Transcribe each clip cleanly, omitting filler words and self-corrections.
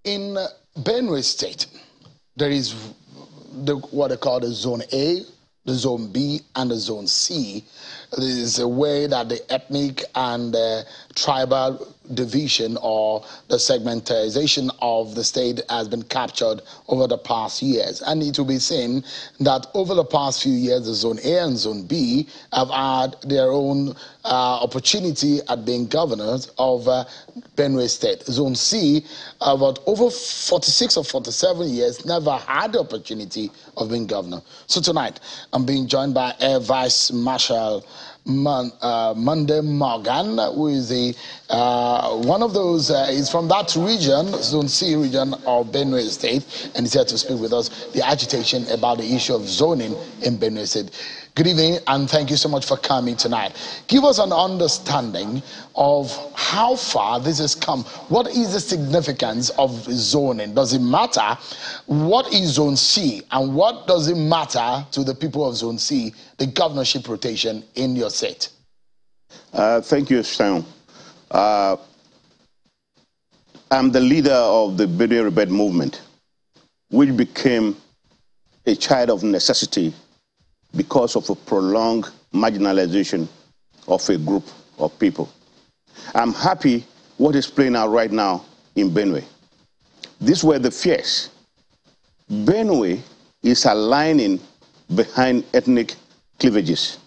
In Benue State, there is what they call the Zone A, the Zone B, and the Zone C. There is a way that the ethnic and tribal division or the segmentization of the state has been captured over the past years. And it will be seen that over the past few years, the Zone A and Zone B have had their own opportunity at being governors of Benue State. Zone C, about over 46 or 47 years, never had the opportunity of being governor. So tonight, I'm being joined by Air Vice Marshal Monday Morgan, who is one of those, is from that region, Zone C region of Benue State, and he's here to speak with us, the agitation about the issue of zoning in Benue State. Good evening, and thank you so much for coming tonight. Give us an understanding of how far this has come. What is the significance of zoning? Does it matter? What is Zone C, and what does it matter to the people of Zone C, the governorship rotation in your state? Thank you, Sean. I'm the leader of the Benue Rebel movement, which became a child of necessity because of a prolonged marginalization of a group of people. I'm happy what is playing out right now in Benue. These were the fears. Benue is aligning behind ethnic cleavages,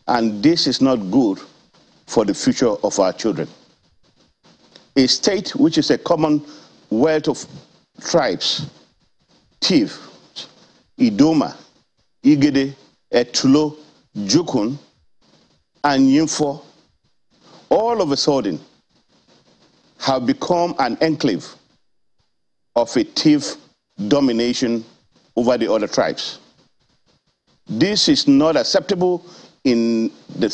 and this is not good for the future of our children. A state which is a commonwealth of tribes, Tiv, Idoma, Igede, Etulo, Jukun, and Yimfo, all of a sudden have become an enclave of a Tiv domination over the other tribes. This is not acceptable in the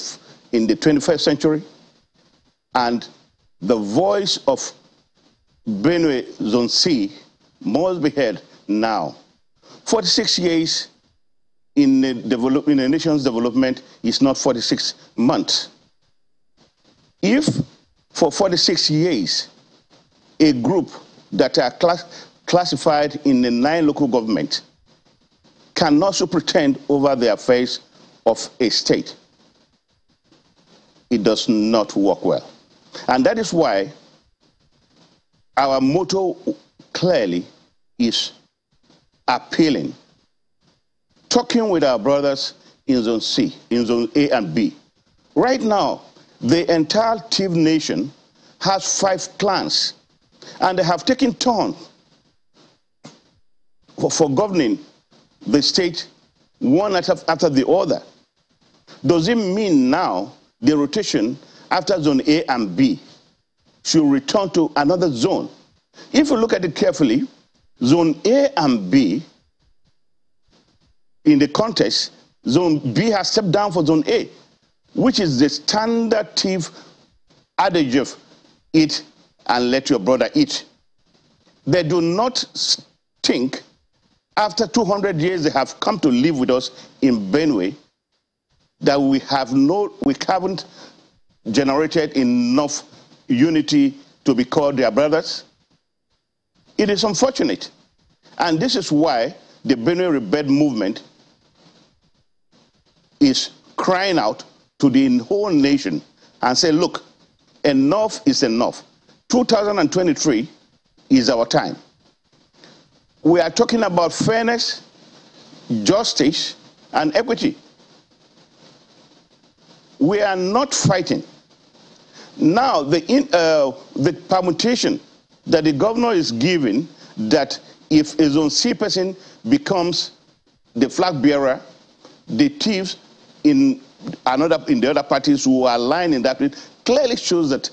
21st century, and the voice of Benue Zone C must be heard now. 46 years in a nation's development is not 46 months. If for 46 years a group that are classified in the 9 local governments can also pretend over the affairs of a state, it does not work well. And that is why our motto clearly is appealing, talking with our brothers in Zone C, in Zone A and B. Right now, the entire Tiv nation has 5 clans, and they have taken turn for governing the state one after the other. Does it mean now the rotation after Zone A and B should return to another zone? If you look at it carefully, Zone A and B, in the context, Zone B has stepped down for Zone A, which is the standard Tiv adage of eat and let your brother eat. They do not think, after 200 years they have come to live with us in Benue, that we haven't generated enough unity to be called their brothers. It is unfortunate. And this is why the Benue Rebel movement is crying out to the whole nation and say, look, enough is enough. 2023 is our time. We are talking about fairness, justice, and equity. We are not fighting. Now, the permutation that the governor is giving, that if a Zone C person becomes the flag bearer, the thieves in the other parties who are aligned in that, clearly shows that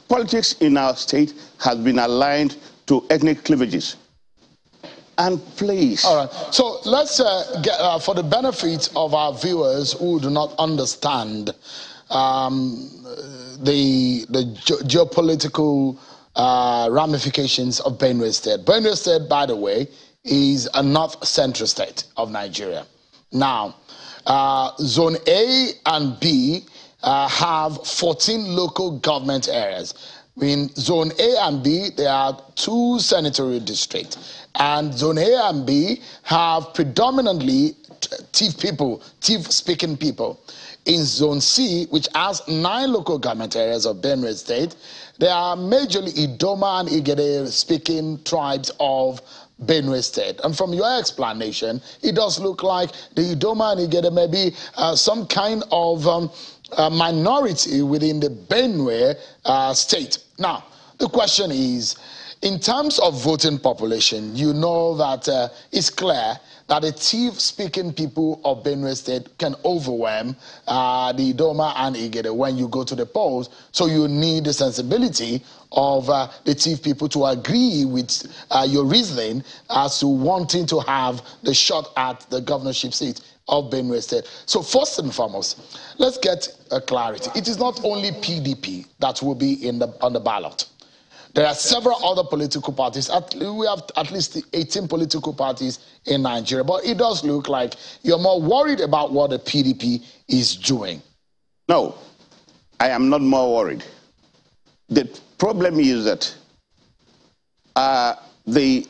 politics in our state has been aligned to ethnic cleavages. And please. All right. So let's get, for the benefit of our viewers who do not understand the geopolitical ramifications of Benue State. Benue State, by the way, is a north-central state of Nigeria. Now, Zone A and B have 14 local government areas. In Zone A and B, there are 2 senatorial districts. And Zone A and B have predominantly Tiv-speaking people. In Zone C, which has 9 local government areas of Benue State, there are majorly Idoma and Igede-speaking tribes of Benue State. And from your explanation, it does look like the Idoma and Igede may be some kind of minority within the Benue State. Now, the question is, in terms of voting population, you know that it's clear that the Tiv-speaking people of Benue State can overwhelm the Idoma and Igede when you go to the polls. So you need the sensibility of the Tiv people to agree with your reasoning as to wanting to have the shot at the governorship seat of Benue State. So first and foremost, let's get clarity. It is not only PDP that will be on the ballot. There are several other political parties. We have at least 18 political parties in Nigeria. But it does look like you're more worried about what the PDP is doing. No, I am not more worried. The problem is that the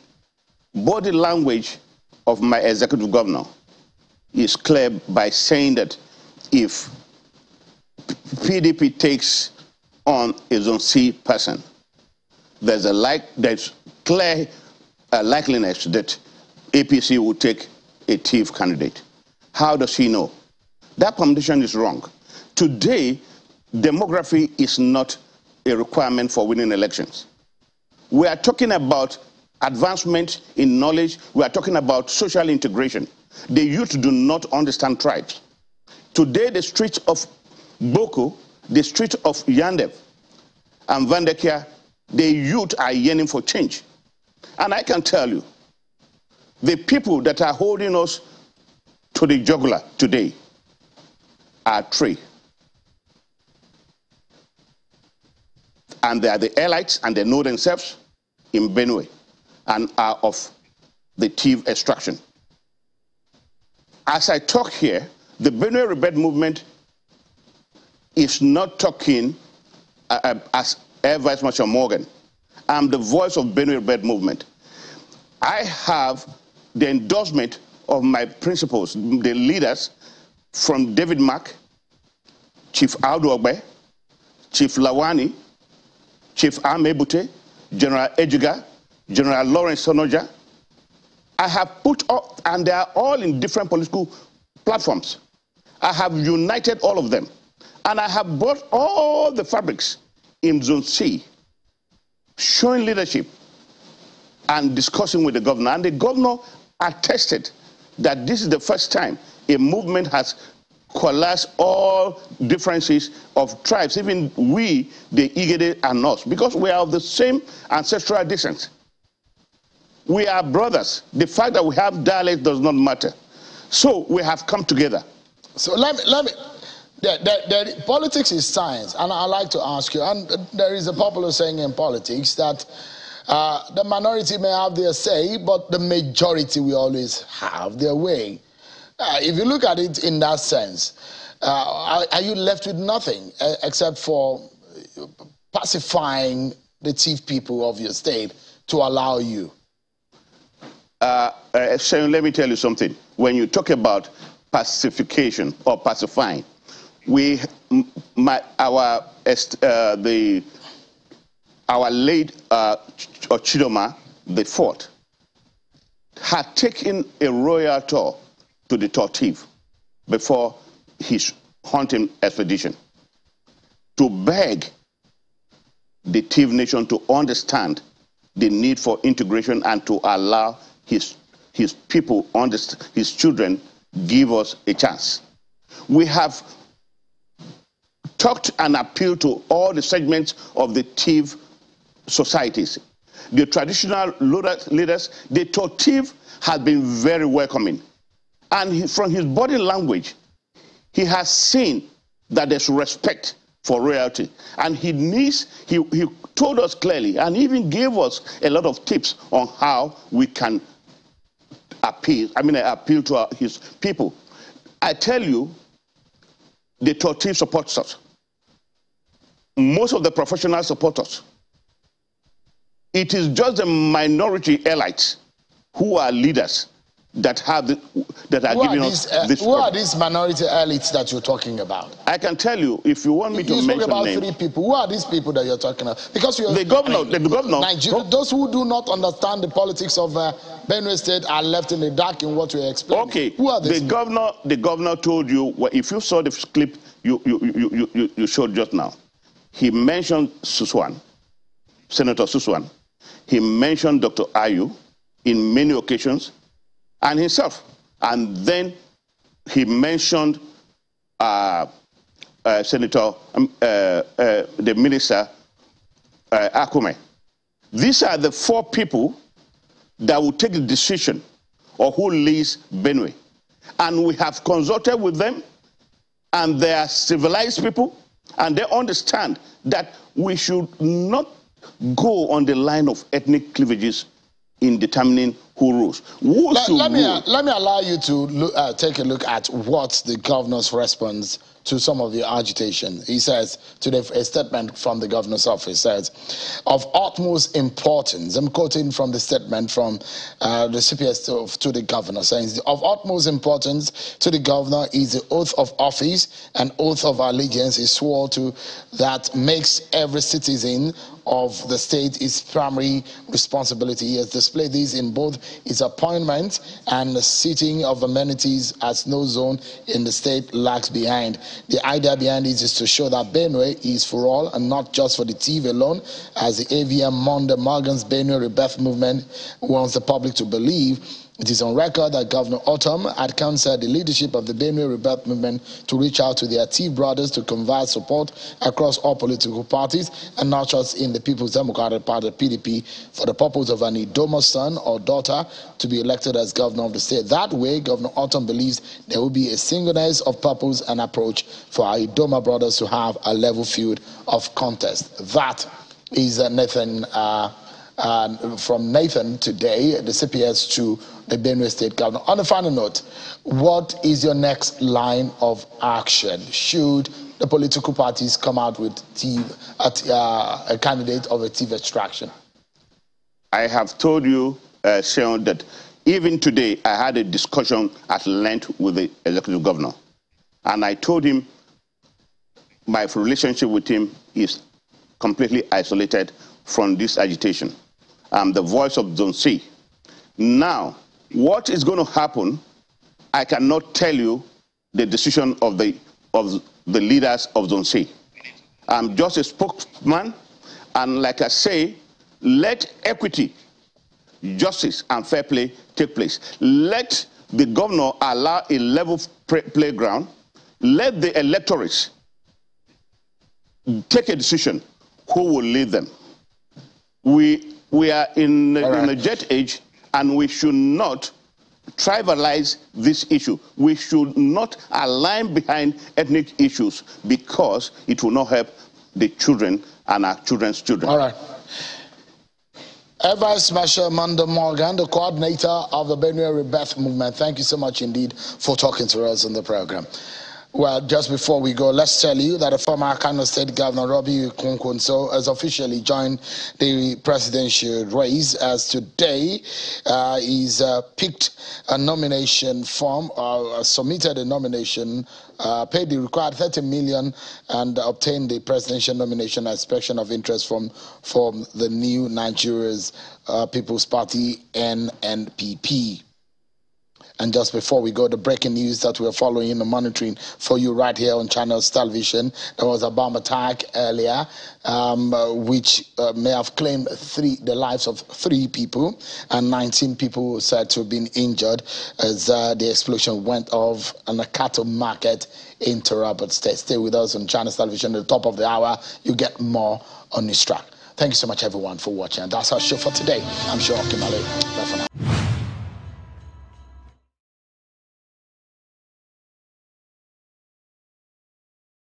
body language of my executive governor is clear by saying that if PDP takes on a Zone C person, there's clear likeliness that APC will take a Tiv candidate. How does he know? That permutation is wrong. Today, demography is not a requirement for winning elections. We are talking about advancement in knowledge. We are talking about social integration. The youth do not understand tribes. Today, the streets of Boko, the streets of Yandef and Vandekia, the youth are yearning for change. And I can tell you, the people that are holding us to the jugular today are 3. And they are the elites, and they know themselves in Benue and are of the Tiv extraction. As I talk here, the Benue Rebel movement is not talking as Air Vice Marshal Morgan. I'm the voice of Benue Rebel movement. I have the endorsement of my principals, the leaders, from David Mack, Chief Audu Ogbe, Chief Lawani, Chief Amebute, General Ejiga, General Lawrence Sonoja. I have put up, and they are all in different political platforms. I have united all of them. And I have brought all the fabrics in Zone C, showing leadership and discussing with the governor. And the governor attested that this is the first time a movement has coalesced all differences of tribes, even we, the Igede and us, because we are of the same ancestral descent. We are brothers. The fact that we have dialect does not matter. So we have come together. So let me politics is science, and I like to ask you, and there is a popular saying in politics that the minority may have their say, but the majority will always have their way. If you look at it in that sense, are you left with nothing except for pacifying the chief people of your state to allow you? Sharon, let me tell you something. When you talk about pacification or pacifying, our late Chidoma the Fourth had taken a royal tour to the Tortiv before his hunting expedition to beg the Tiv nation to understand the need for integration and to allow his people, his children, give us a chance. We have talked and appealed to all the segments of the Tiv societies. The traditional leaders, the Tortiv has been very welcoming. And from his body language, he has seen that there's respect for royalty. And he told us clearly and even gave us a lot of tips on how we can appeal to his people. I tell you, the Tortiv supports us. Most of the professionals support us. It is just the minority elites who are leaders that are giving us this. Who are these minority elites that you're talking about? I can tell you, if you want me to mention names. You spoke about 3 people. Who are these people that you're talking about? Because you're the governor. Nigeria, those who do not understand the politics of Benue State are left in the dark in what you're explaining. Okay. Who are these? The governor told you. Well, if you saw the clip you showed just now, he mentioned Suswan, Senator Suswan. He mentioned Dr. Ayu in many occasions, and himself. And then he mentioned Senator, the minister, Akume. These are the 4 people that will take the decision of who leads Benue. And we have consulted with them, and they are civilized people, and they understand that we should not go on the line of ethnic cleavages in determining who rules. Let me allow you to take a look at what the governor's response to some of the agitation. He says, a statement from the governor's office says, of utmost importance, I'm quoting from the statement from the CPS to the governor, saying, of utmost importance to the governor is the oath of office and oath of allegiance is sworn to that makes every citizen of the state his primary responsibility. He has displayed this in both his appointment and the seating of amenities as no zone in the state lags behind. The idea behind this is to show that Benue is for all and not just for the TV alone, as the AVM Monday Morgan's Benue Rebirth Movement wants the public to believe. It is on record that Governor Autumn had counseled the leadership of the Benue Rebirth Movement to reach out to their Tiv brothers to convey support across all political parties and not just in the People's Democratic Party, PDP, for the purpose of an Idoma son or daughter to be elected as governor of the state. That way, Governor Autumn believes there will be a singleness of purpose and approach for our Idoma brothers to have a level field of contest. That is Nathan. From Nathan today, the CPS to the Benue State Governor. On a final note, what is your next line of action? Should the political parties come out with a candidate of a TV extraction? I have told you, Sean, that even today I had a discussion at length with the executive governor. And I told him my relationship with him is completely isolated from this agitation. I'm the voice of Zone C. Now, what is going to happen, I cannot tell you the decision of the leaders of Zone C. I'm just a spokesman, and like I say, let equity, justice, and fair play take place. Let the governor allow a level playground. Let the electorates take a decision who will lead them. We are in a jet age, and we should not trivialize this issue. We should not align behind ethnic issues because it will not help the children and our children's children. All right. Vice Marshal Monday Morgan, the coordinator of the Benue Rebirth Movement, thank you so much indeed for talking to us on the program. Well, just before we go, let's tell you that the former Kano State Governor Robbie Kunkunso has officially joined the presidential race, as today he's picked a nomination form, submitted a nomination, paid the required 30 million and obtained the presidential nomination expression of interest from the new Nigeria's People's Party, NNPP. And just before we go, the breaking news that we're following and monitoring for you right here on Channels Television. There was a bomb attack earlier, which may have claimed the lives of 3 people, and 19 people said to have been injured as the explosion went off on a cattle market in Taraba State. Stay with us on Channels Television. At the top of the hour, you get more on this track. Thank you so much, everyone, for watching. And that's our show for today. I'm sure Kimale. Bye for now.